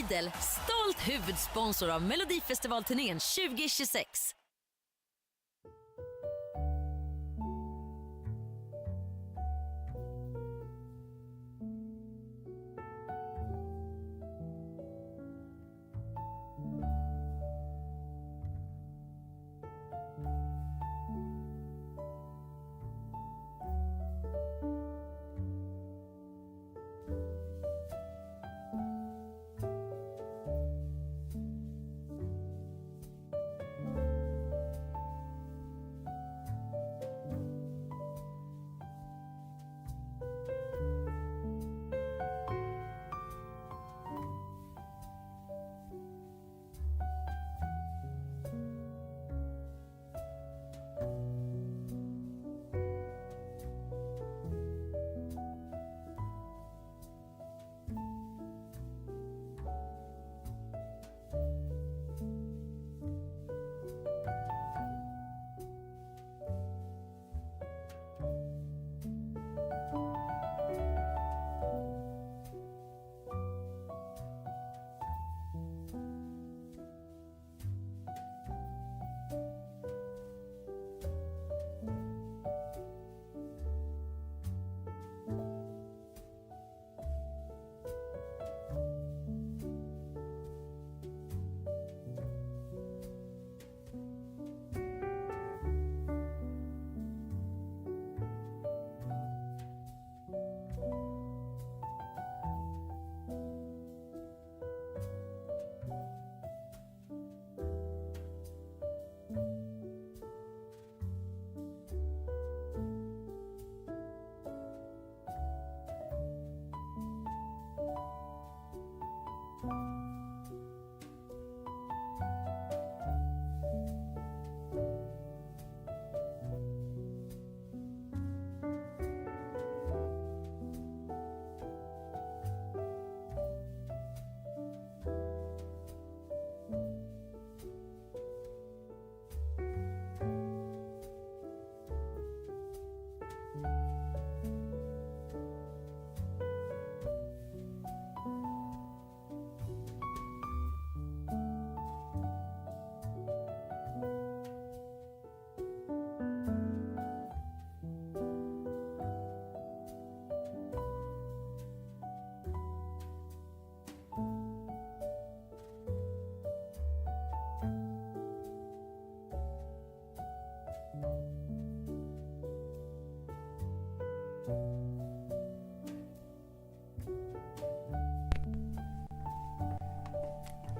Lidl, stolt huvudsponsor av Melodifestivalturnén 2026.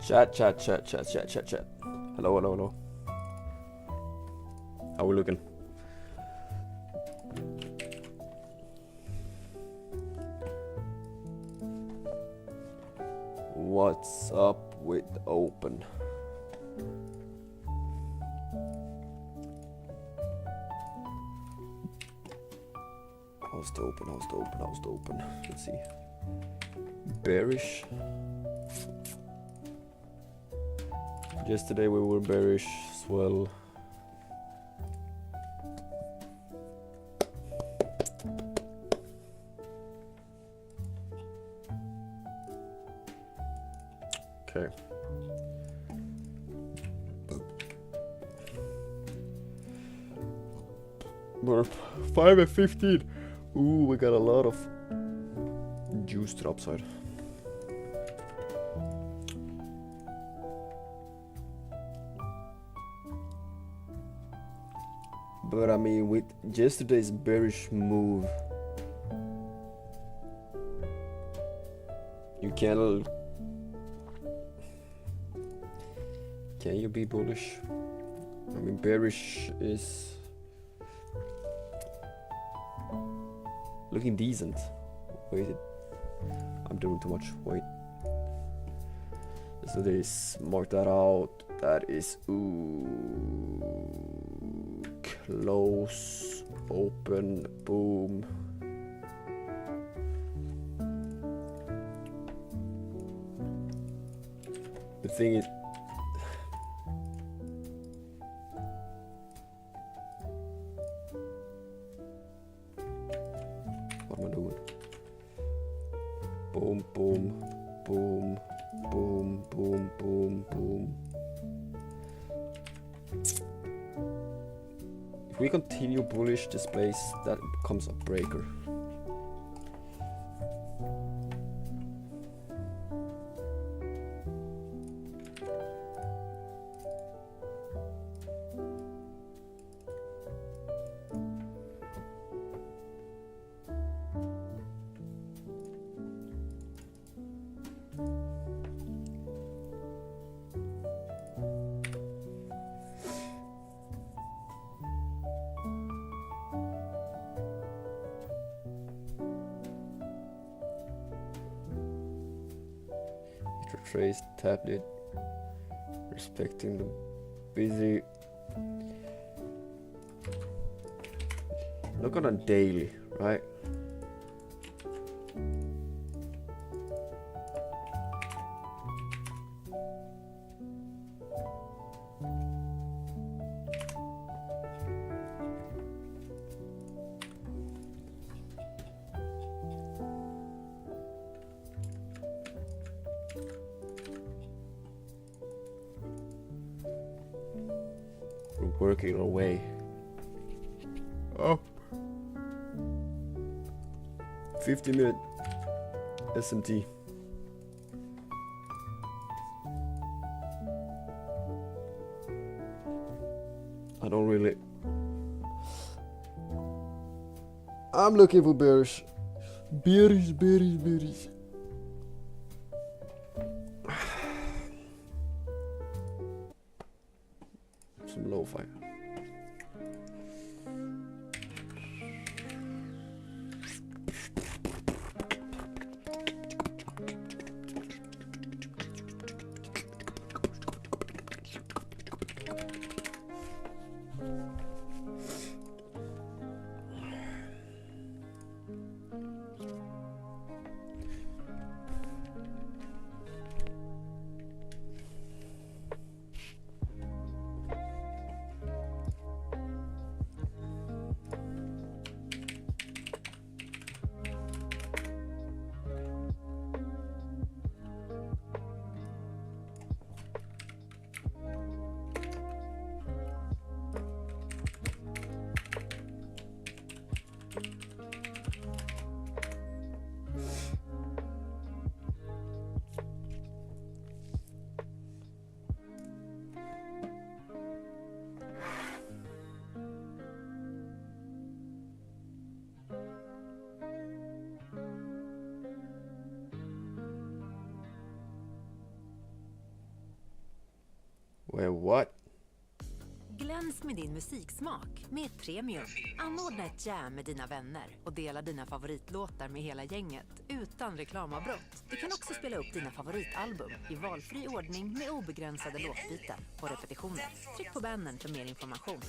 Chat. Hello. How we looking? What's up with open? How's the open? Let's see. Bearish. Yesterday we were bearish as well. Okay. We're 5 and 15. Ooh, we got a lot of juice to the upside. But I mean, with yesterday's bearish move, you can you be bullish? I mean, bearish is looking decent. Wait, I'm doing too much. Wait. So this, mark that out. That is close, open, boom. The thing is, what am I doing? Boom, boom, boom, boom. If we continue bullish this place, that becomes a breaker. HenksTrades tapped it, respecting the busy. Look on a daily, right? We're working our way up. 50-minute SMT. I don't really. I'm looking for bearish. Bearish. Some low fire. Well, what? Gläns med din musiksmak med Premium. Anordna ett jam med dina vänner och dela dina favoritlåtar med hela gänget utan reklamavbrott. Du kan också spela upp dina favoritalbum i valfri ordning med obegränsade låtbyten och repetitioner. Tryck på bannern för mer information.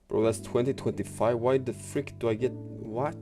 Bro, that's 2025. Why the frick do I get what?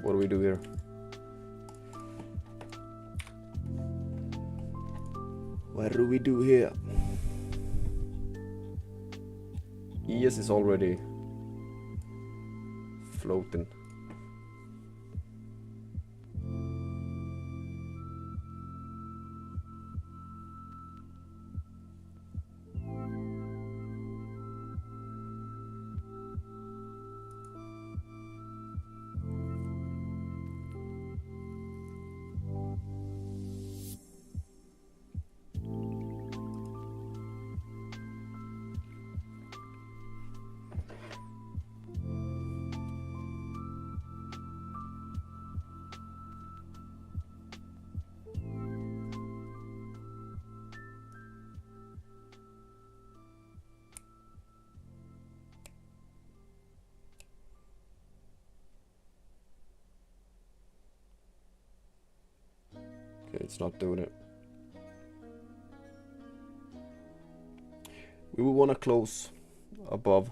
What do we do here? What do we do here? ES is already floating. It's not doing it. We will want to close above.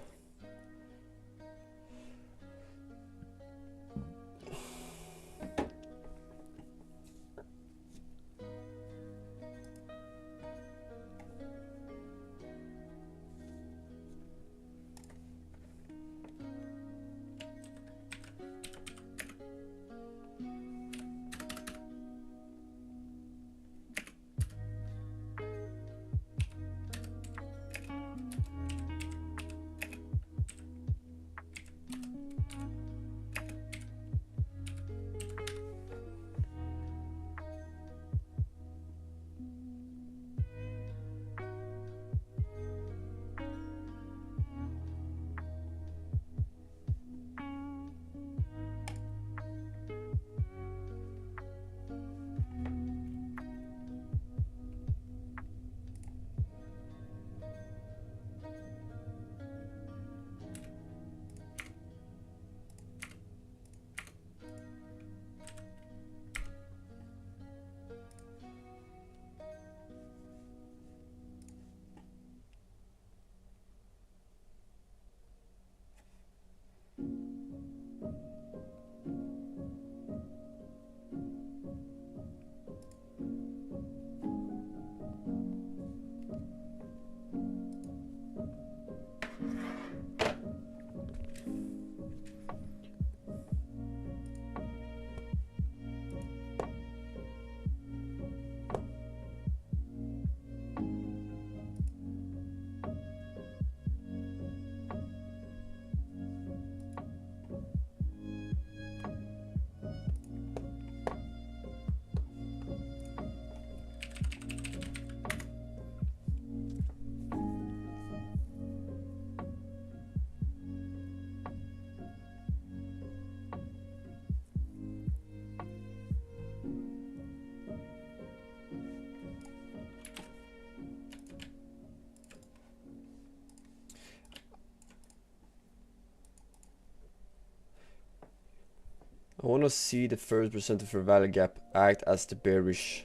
I want to see the first percent of fair value gap act as the bearish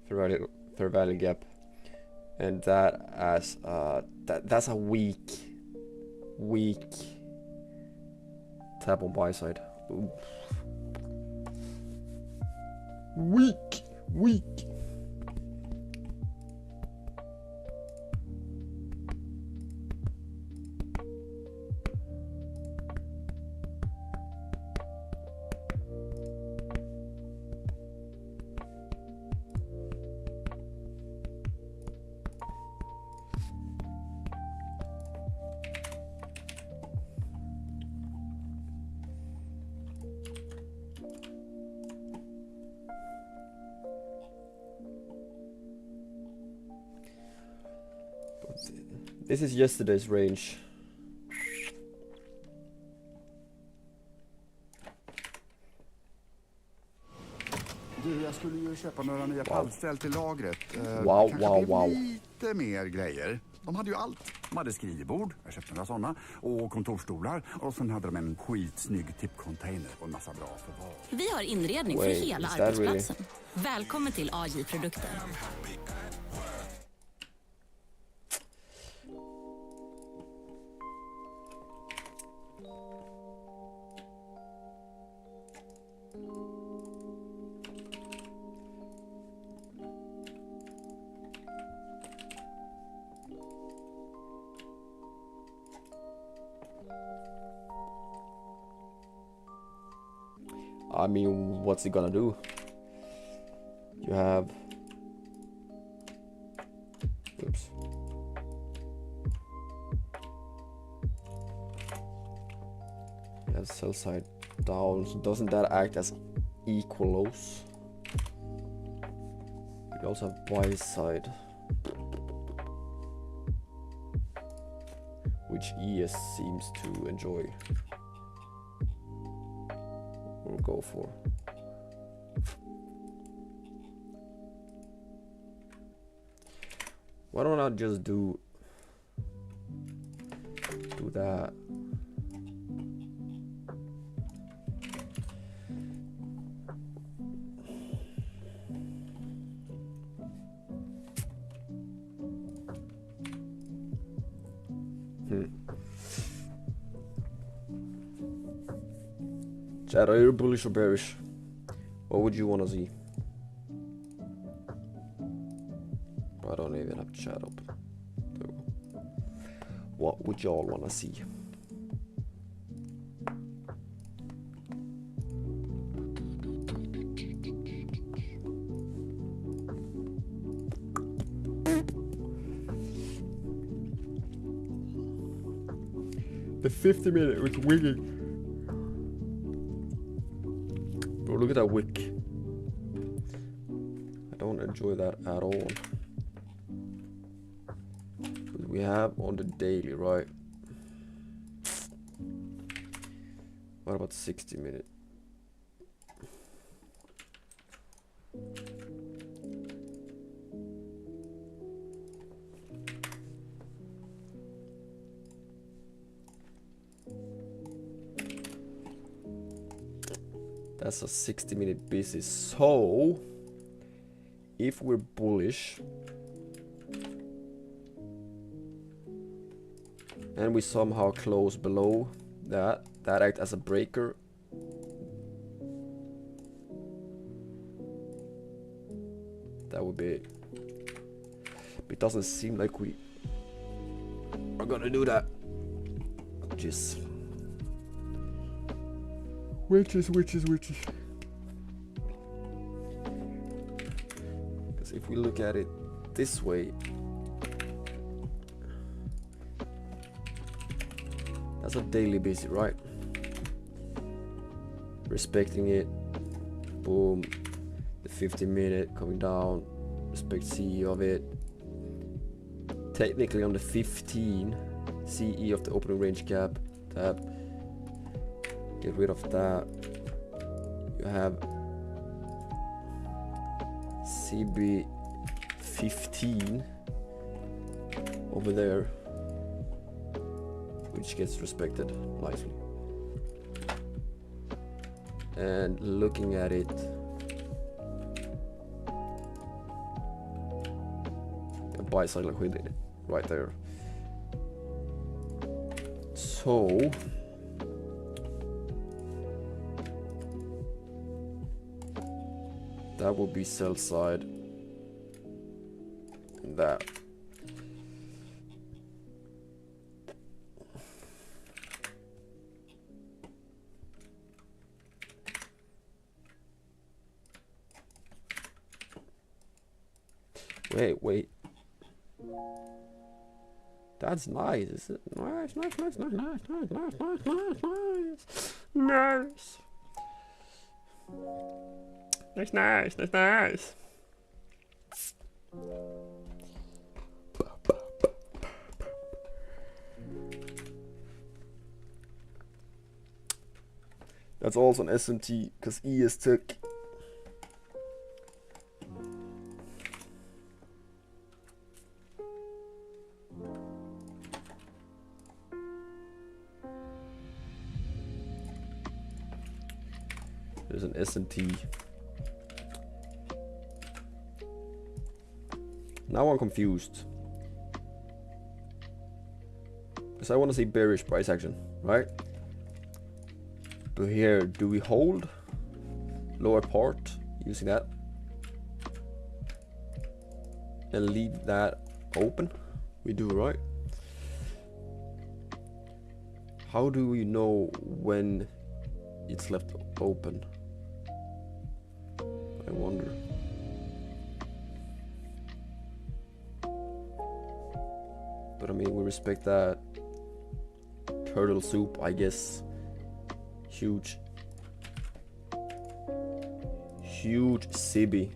fair value gap, and that as that's a weak tap on buy side. Ooh. Weak. This is yesterday's range. Du, jag skulle ju köpa några nya pallställ till lagret. Wow. Lite mer grejer. De hade ju allt. De hade skrivbord, jag köpte några sådana, och kontorstolar. Och sen hade de en skitsnygg tippcontainer och en massa bra förvar. Vi har inredning för hela arbetsplatsen. Välkommen till AJ Produkter. I mean, what's it gonna do? You have, oops. You have sell side down. So doesn't that act as equalos? You also have buy side, which ES seems to enjoy or go for. Why don't I just do that? Chat, are you bullish or bearish? What would you want to see? I don't even have chat open. There we go. What would y'all want to see? The 50-minute was wigging. Bro, look at that wick. I don't enjoy that at all. We have on the daily, right? What about 60-minute? That's a 60-minute busy. So if we're bullish and we somehow close below that act as a breaker. That would be it. It doesn't seem like we are gonna do that. Witches. Because if we look at it this way, that's a daily busy, right? Respecting it. Boom. The 50-minute coming down. Respect CE of it. Technically on the 15 CE of the opening range gap. Tap. Get rid of that. You have CB 15 over there, which gets respected nicely. And looking at it, a buy side liquidity right there. So that will be sell side. And that. Wait. That's nice. Is it nice? Nice. That's nice. That's also an SMT because E is tick. There's an SMT. Now I'm confused. Because I want to see bearish price action, right? But here, do we hold lower part using that? And leave that open? We do, right? How do we know when it's left open? But I mean, we respect that. Turtle soup, I guess. Huge. Huge CB.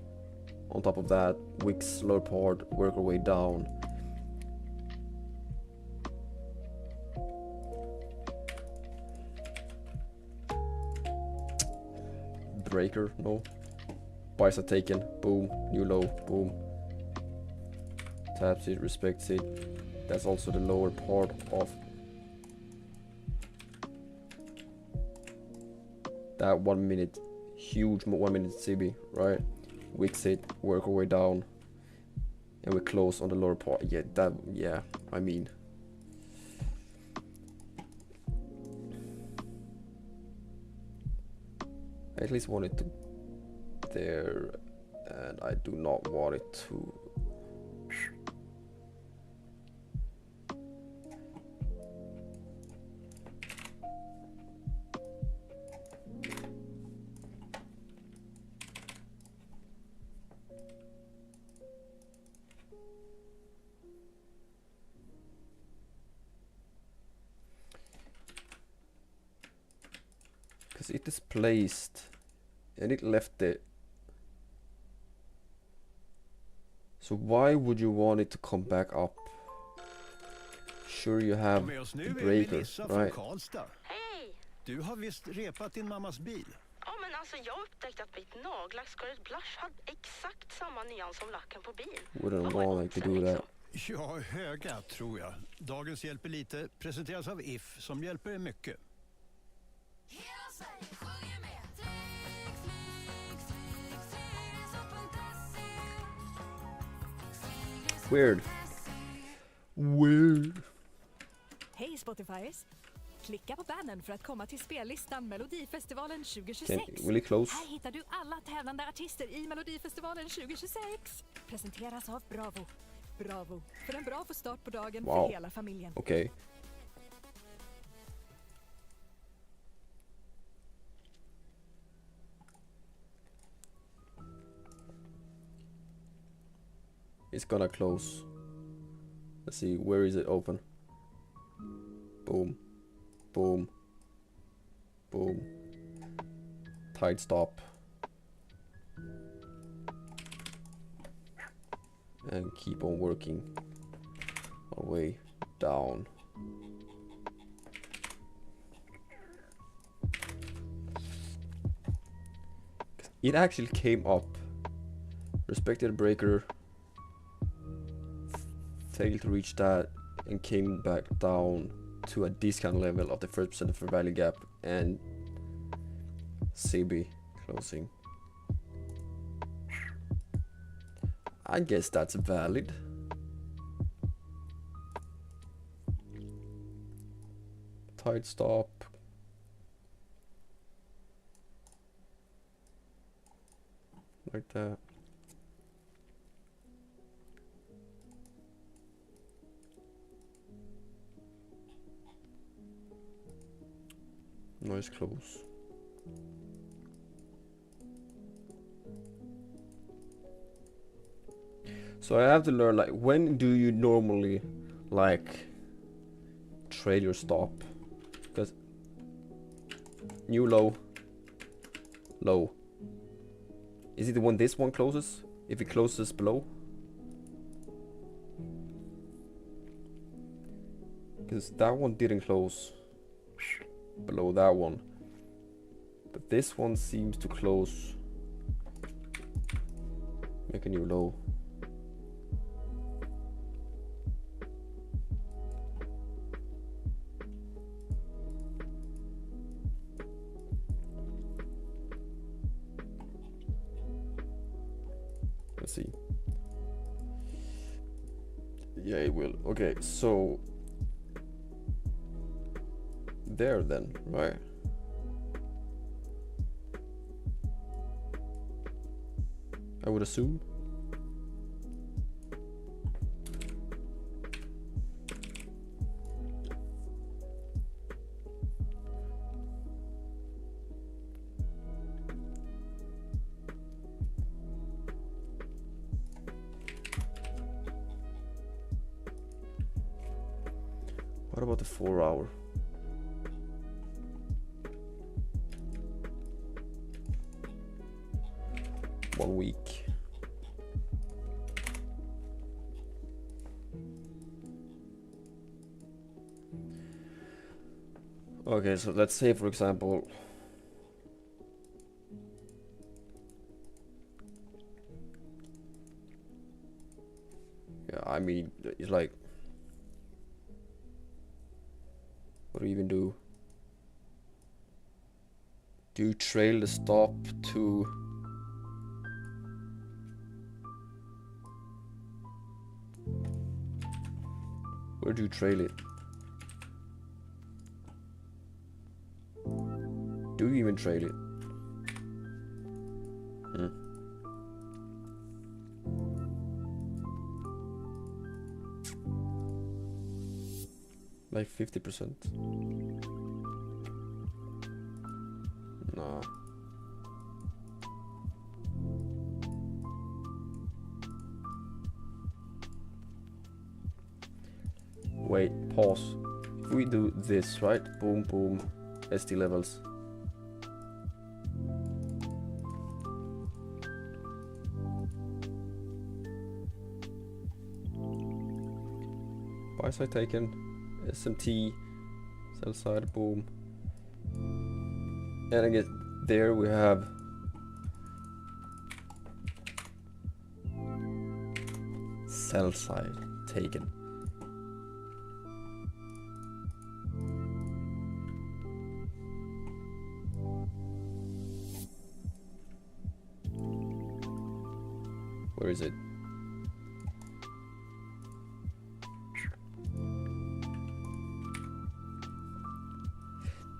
On top of that, wicks lower part, work our way down. Breaker, no. Buys are taken, boom, new low, boom. Taps it, respects it. That's also the lower part of that 1 minute, huge 1 minute CB, right? Wicks it, work our way down, and we close on the lower part. Yeah, I mean. I at least want it to there, and I do not want it to. Because it is placed and it left it. So why would you want it to come back up? Sure, you have the breaker, right? Hej! Du har visst repat din mammas bil. Ja, men alltså jag upptäckte att mitt nagellackskalet blush hade exakt samma nyans som lacken på bil. Wouldn't want like to do that. Ja, höga tror jag. Dagens hjälper lite presenteras av If som hjälper er mycket. Weird. Weird. Hej Spotifyers! Klicka på bannern för att komma till spellistan Melodifestivalen 2026. Really close. Här hittar du alla tävlande artister i Melodifestivalen 2026. Presenteras av Bravo. Bravo, för en bra start på dagen för hela familjen. Okay. It's gonna close. Let's see, where is it open? Boom. Boom. Boom. Tight stop. And keep on working our way down. It actually came up. Respected breaker. Failed to reach that and came back down to a discount level of the first percent of fair value gap and CB closing. I guess that's valid. Tight stop. Like that. Nice close. So I have to learn, like, when do you normally like trade your stop? Because new low, low. Is it the one this one closes? If it closes below? Because that one didn't close below that one, but this one seems to close, make a new low. Let's see. Yeah, it will. Okay, so there then, right? I would assume. What about the 4 hour? One week. Okay, so let's say for example yeah, I mean it's like, what do you even do? Do you trail the stop to where do you trail it? Do you even trail it? Like 50%? Nah. Wait, pause. If we do this, right? Boom, boom, ST levels. Buy side taken, SMT, sell side, boom. And I guess there we have sell side taken. Where is it?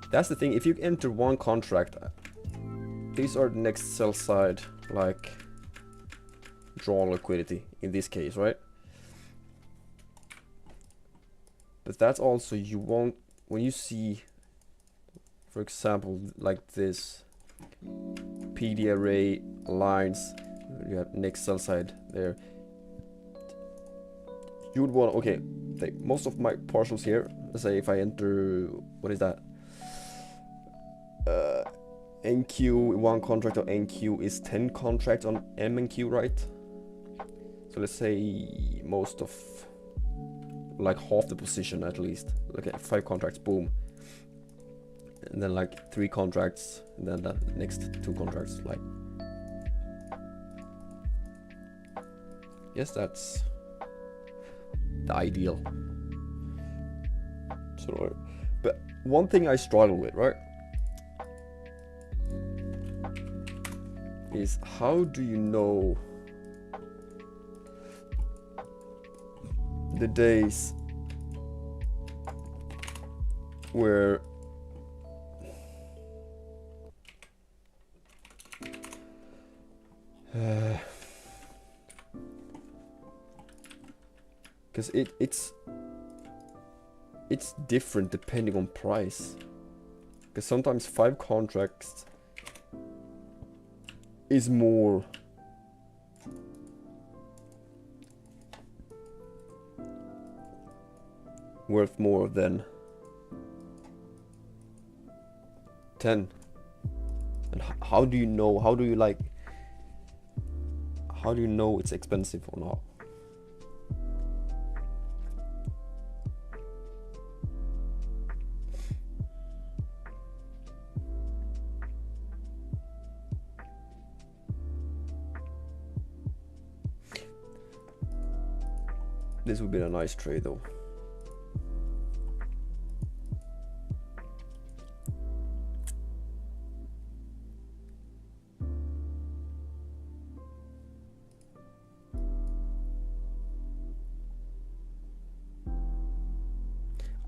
That's the thing, if you enter one contract, these are the next sell side, like drawn liquidity in this case, right? But that's also, you won't, when you see, for example, like this PD array lines, you have next sell side there, you would want, okay, like most of my partials here, let's say if I enter, what is that? NQ, one contract of NQ is 10 contracts on M and Q, right? So let's say most of, like half the position at least. Okay, 5 contracts, boom. And then like 3 contracts, and then the next 2 contracts, like. Yes, that's the ideal. So, but one thing I struggle with, right? Is how do you know the days where because it's different depending on price, because sometimes 5 contracts is more worth more than 10. And how do you know, how do you know it's expensive or not? This would be a nice trade though.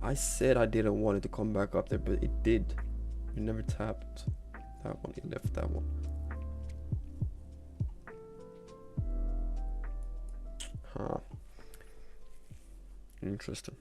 I said I didn't want it to come back up there, but it did. It never tapped that one, it left that one. Huh. Interesting.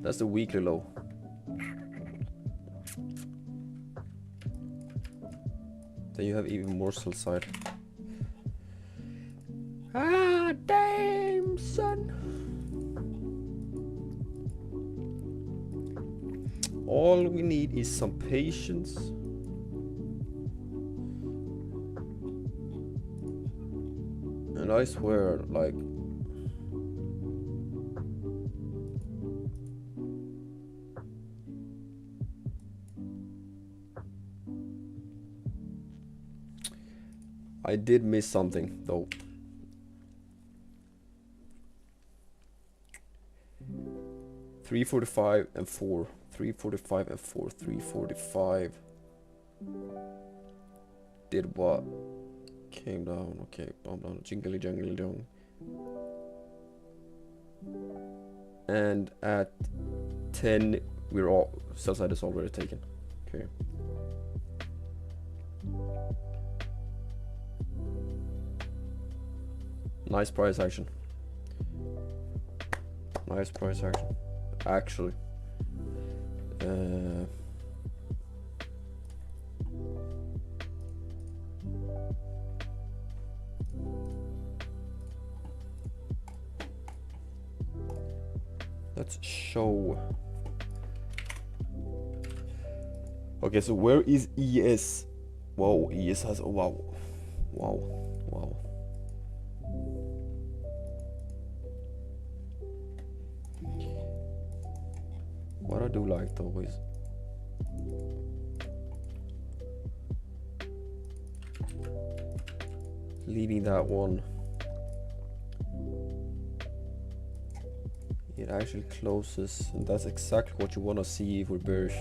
That's the weekly low. Then you have even more sell side. Ah, damn, son. All we need is some patience. And I swear, like, I did miss something though. $345 and 4. 345 and 4. 345 did what? Came down. Okay, bomb down. Jingly jangly jong. And at 10, we're all sell side is already taken. Okay. Nice price action. Nice price action. Actually. Let's show. Okay, so where is ES? Whoa, ES has, wow. What I do like though is leaving that one. It actually closes, and that's exactly what you want to see if we're bearish.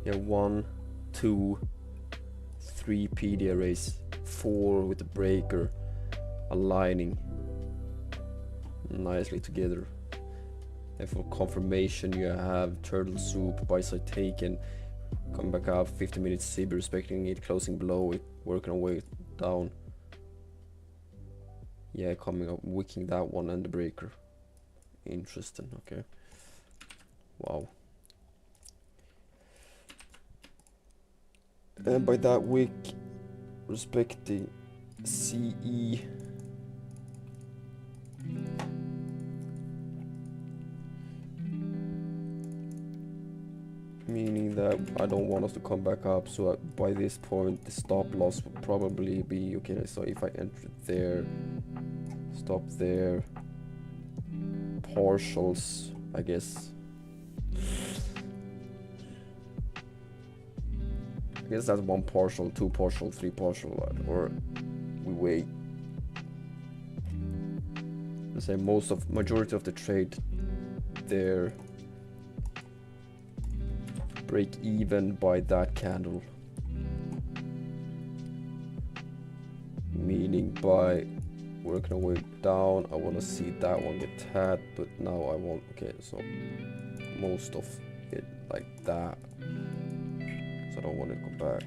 Yeah, 1, 2, 3 PD arrays, 4 with the breaker aligning nicely together. And for confirmation, you have turtle soup, buy side taken, come back up, 50 minutes SIB, respecting it, closing below it, working our way down. Yeah, coming up, wicking that one and the breaker. Interesting, okay. Wow. And by that wick, respecting CE. Meaning that I don't want us to come back up, so by this point the stop loss would probably be, okay, so if I enter there, stop there, partials, I guess. I guess that's 1 partial, 2 partial, 3 partial, or we wait. Let's say majority of the trade there. Break even by that candle, meaning by working our way down. I want to see that one get tapped, but now I won't. Okay, so most of it like that, so I don't want to go back.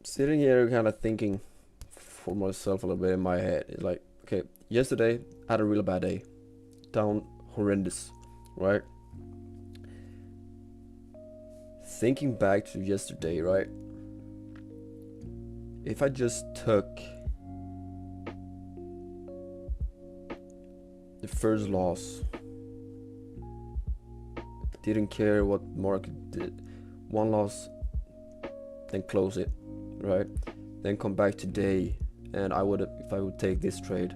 Sitting here kind of thinking for myself a little bit in my head, it's like, okay, yesterday I had a real bad day, down horrendous, right? Thinking back to yesterday, right? If I just took the first loss, didn't care what market did, 1 loss, then close it, right? Then come back today, and I would, if I would take this trade,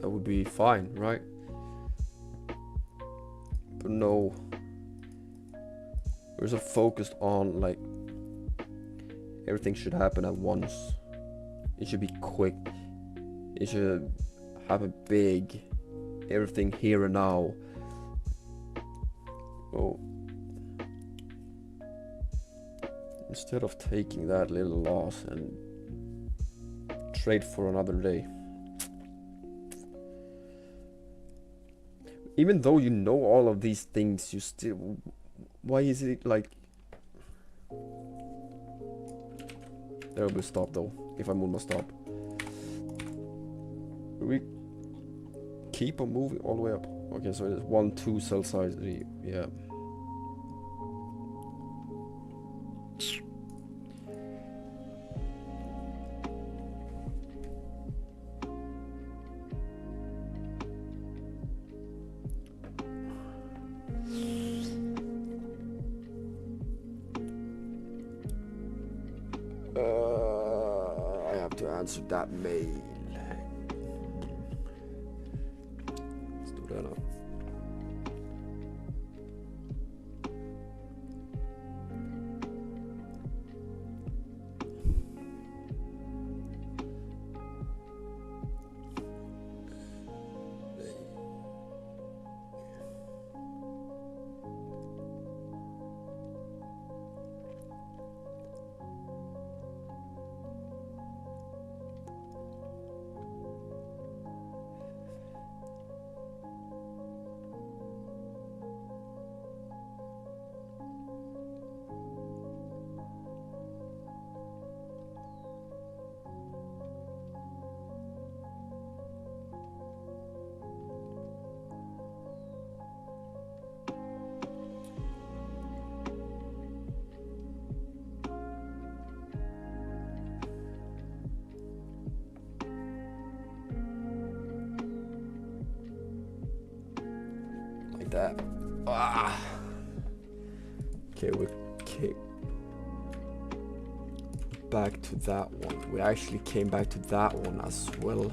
that would be fine, right? But no, we're so focused on like everything should happen at once. It should be quick. It should happen big. everything here and now. Oh, instead of taking that little loss and trade for another day. Even though you know all of these things, you still, why is it like, there will be stop though, if I move my stop. We keep on moving all the way up. Okay, so it's 1, 2 sell size, yeah. I have to answer that mail. Let's do that now. That. Okay, we came back to that one. We actually came back to that one as well.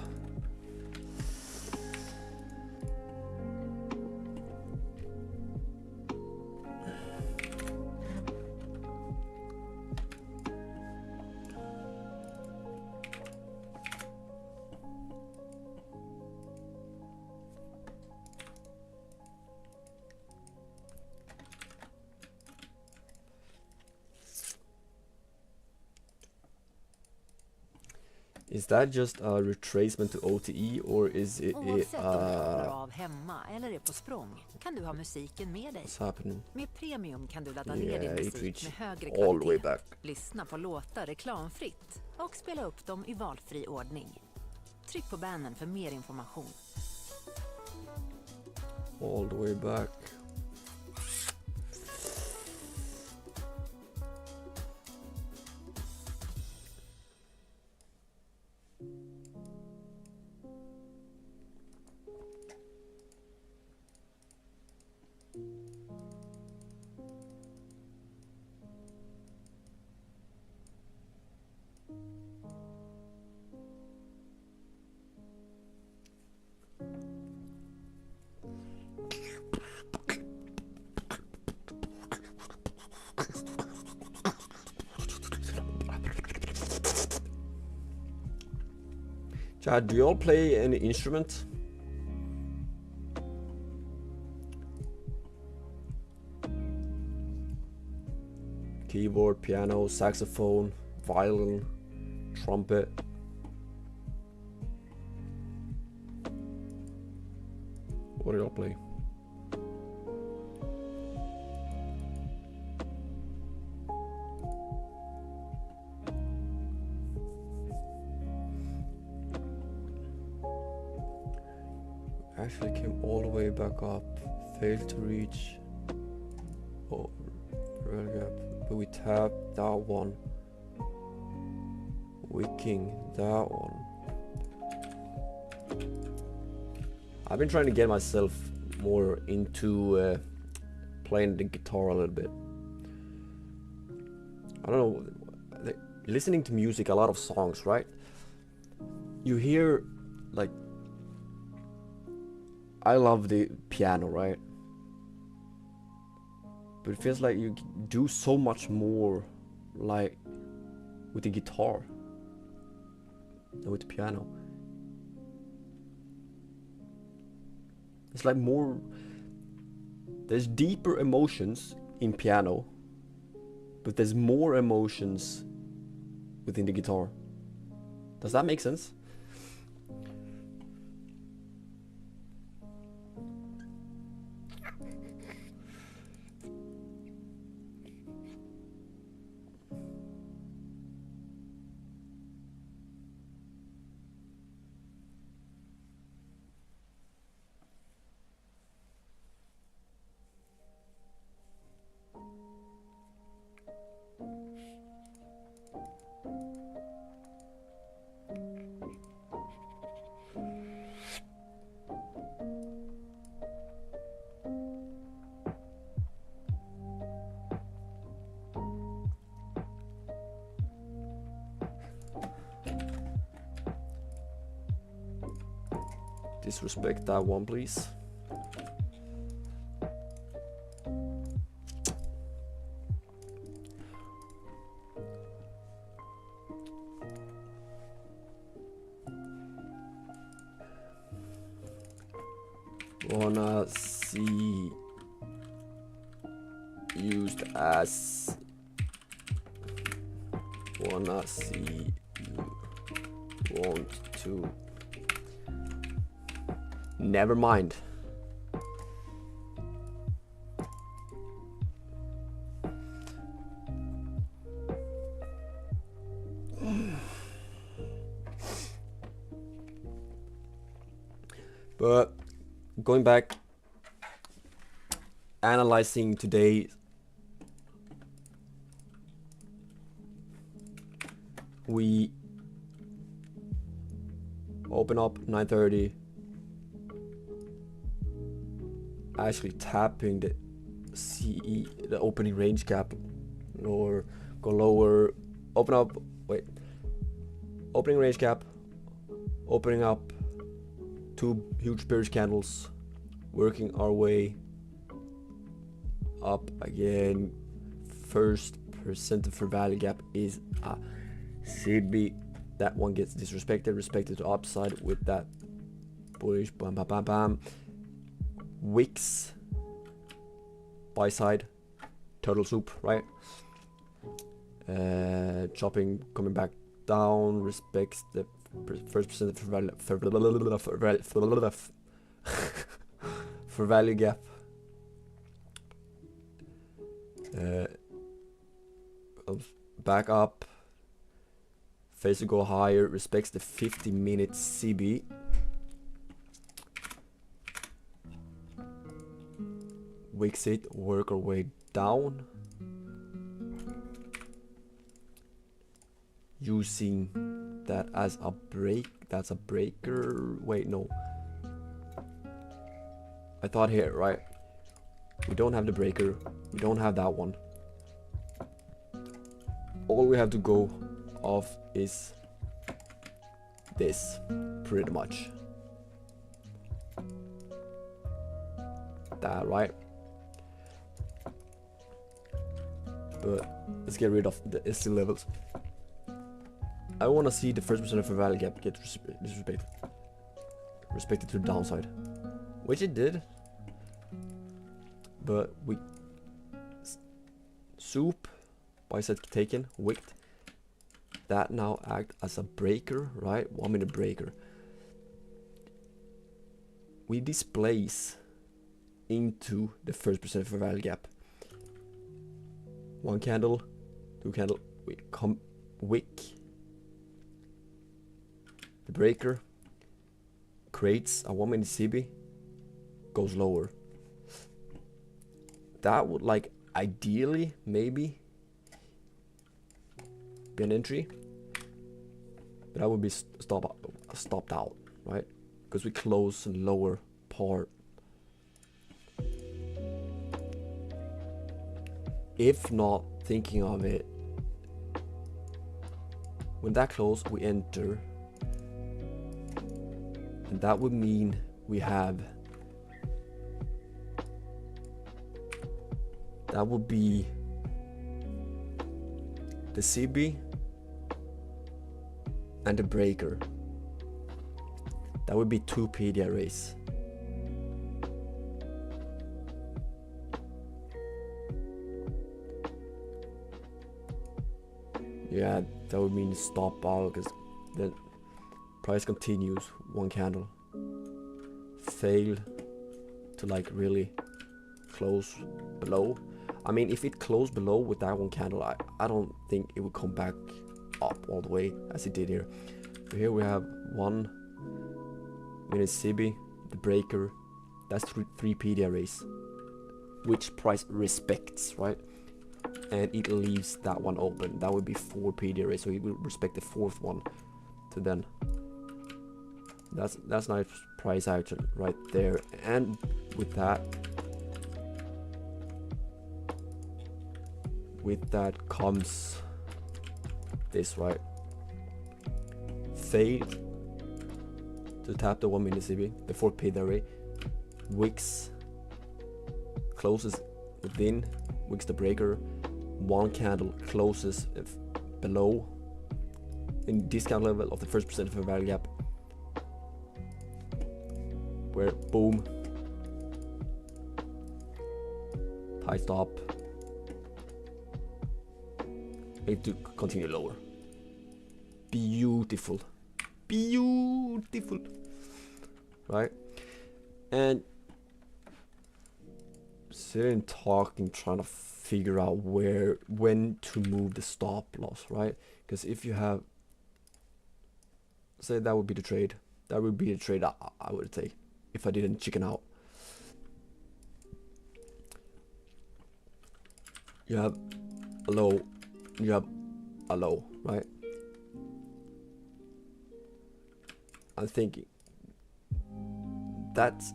Is that just a retracement to OTE or is it Oavsett om du kopplar av hemma eller är på språng kan du ha musiken med dig. what's happening? Med Premium kan du ladda ner din musik med högre all the way kvalitet, back. lyssna på låtar reklamfritt och spela upp dem i valfri ordning. Tryck på bannern för mer information. All the way back. Chad, do you all play any instrument? Keyboard, piano, saxophone, violin, trumpet. What do y'all play? Actually came all the way back up, failed to reach. Oh, really gap. But we tapped that one. Wicking that one. I've been trying to get myself more into playing the guitar a little bit. I don't know, listening to music, a lot of songs, right? You hear, like, I love the piano, right? But it feels like you do so much more, like, with the guitar than with the piano. It's like more, there's deeper emotions in piano, but there's more emotions within the guitar. Does that make sense? Disrespect that one, please. Wanna see used as. Wanna see you want to. Never mind. But going back, analyzing today, we open up 9:30. Actually tapping the CE, the opening range gap, or go lower, open up, wait, opening range gap, opening up, two huge bearish candles, working our way up again. First percent for value gap is a CB. That one gets disrespected, respected to upside with that bullish, bam, bam, bam, bam. Wicks, buy side, turtle soup, right? Chopping, coming back down, respects the first percent for value gap. Back up, face to go higher, respects the 50-minute CB. Wicks it, work our way down, using that as a break. That's a breaker. Wait, no, I thought here, right? We don't have the breaker, we don't have that one. All we have to go off is this, pretty much. That, right? But let's get rid of the SC levels. I want to see the first percent of a value gap get disrespected. Respected to the downside. Which it did. But we... Soup. Buy side taken. Wicked. That now act as a breaker, right? 1 minute breaker. We displace into the first percent of a value gap. One candle, two candle, we come wick. The breaker creates a 1 minute CB, goes lower. That would, like, ideally maybe be an entry, but that would be stopped out, right? Because we close in lower part. If not thinking of it, when that close, we enter, and that would mean we have, that would be the CB and the breaker. That would be two PD arrays. Yeah, that would mean stop out, because the price continues one candle. Fail to like really close below. I mean, if it closed below with that one candle, I don't think it would come back up all the way as it did here. So here we have 1 minute CB, the breaker. That's 3 PDRAs, which price respects, right? And it leaves that one open. That would be 4 PDRAs, so it will respect the 4th one. So then that's nice price action right there. And with that comes this, right? Failed to tap the 1 minute CB, the 4 PDRA. Wicks closes within, wicks the breaker. One candle closes below in discount level of the first percent of a value gap, where boom, high stop, it to continue lower. Beautiful, beautiful, right? And sitting talking, trying to figure out when to move the stop loss, right? Because if you have, say that would be the trade, that would be the trade I would take if I didn't chicken out. You have a low, you have a low, right? I'm thinking that's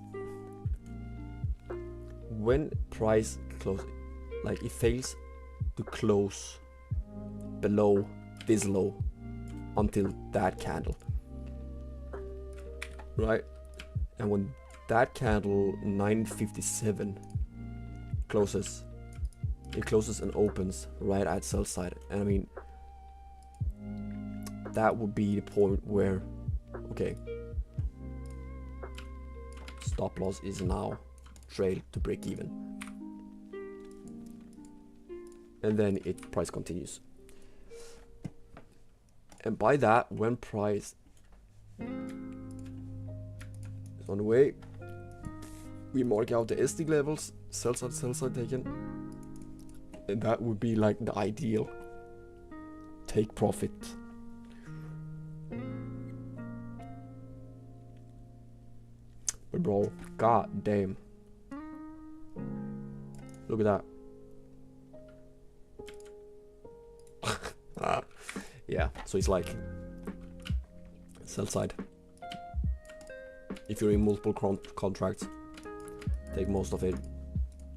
when price close, like it fails to close below this low until that candle, right? And when that candle 957 closes, it closes and opens right at sell side, and I mean that would be the point where, okay, stop loss is now trail to break even, and then price continues. And by that, when price is on the way, we mark out the SD levels, sell side taken, and that would be like the ideal take profit. But bro, god damn, look at that. Yeah, so it's like sell side. If you're in multiple contracts, take most of it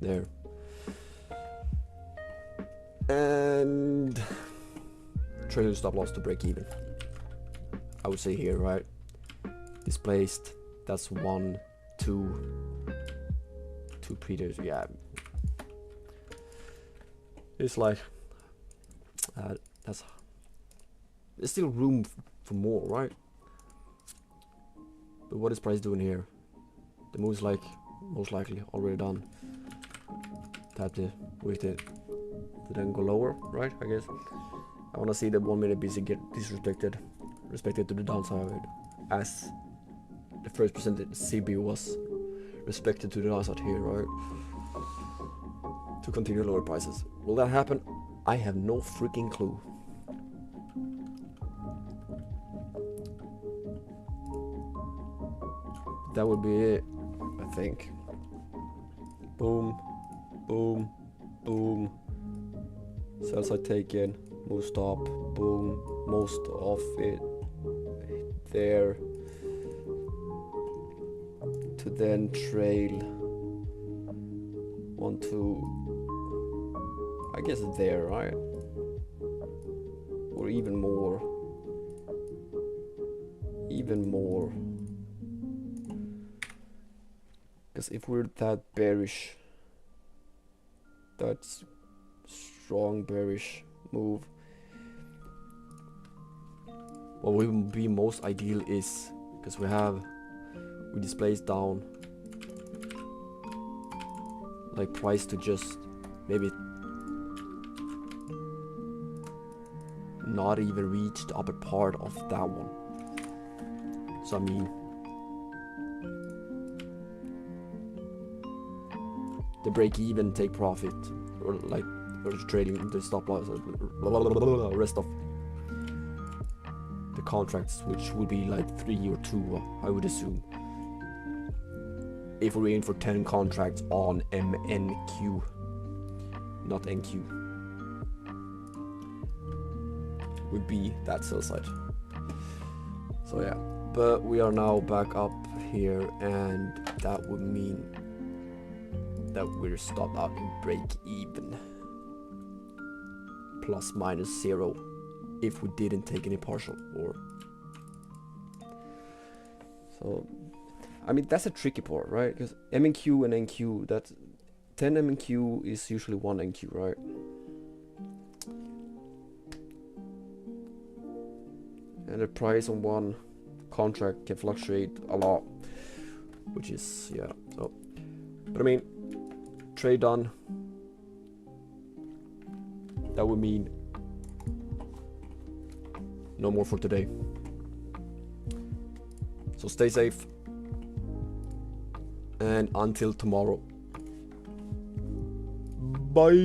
there. And trailing stop loss to break even, I would say here, right? Displaced, that's 1, 2 predators. Yeah, it's like there's still room for more, right? But what is price doing here? The move's like most likely already done. Tap to wait it to then go lower, right? I guess I want to see the 1 minute BC get respected to the downside, as the first percentage CB was respected to the downside here, right? To continue lower prices. Will that happen? I have no freaking clue. That would be it, I think. Boom, boom, boom. Sell side taken, move stop, boom, most of it there. To then trail 1, 2, I guess there, right? Or even more. Even more. Because if we're that bearish, that's strong bearish move, what would be most ideal is, because we displays down, like price to just maybe not even reach the upper part of that one. So I mean, the break even, take profit, or like or trading the stop loss, rest of the contracts, which would be like 3 or 2, I would assume. If we're aiming for 10 contracts on MNQ, not NQ, would be that sell side. So yeah, but we are now back up here, and that would mean that we're stopped out in break even, plus minus 0, if we didn't take any partial, or so. I mean, that's a tricky part, right? Because MNQ and NQ, that's 10 MNQ is usually 1 NQ, right? And the price on one contract can fluctuate a lot, which is, yeah, so. But I mean, trade done. That would mean no more for today. So stay safe. And until tomorrow. Bye.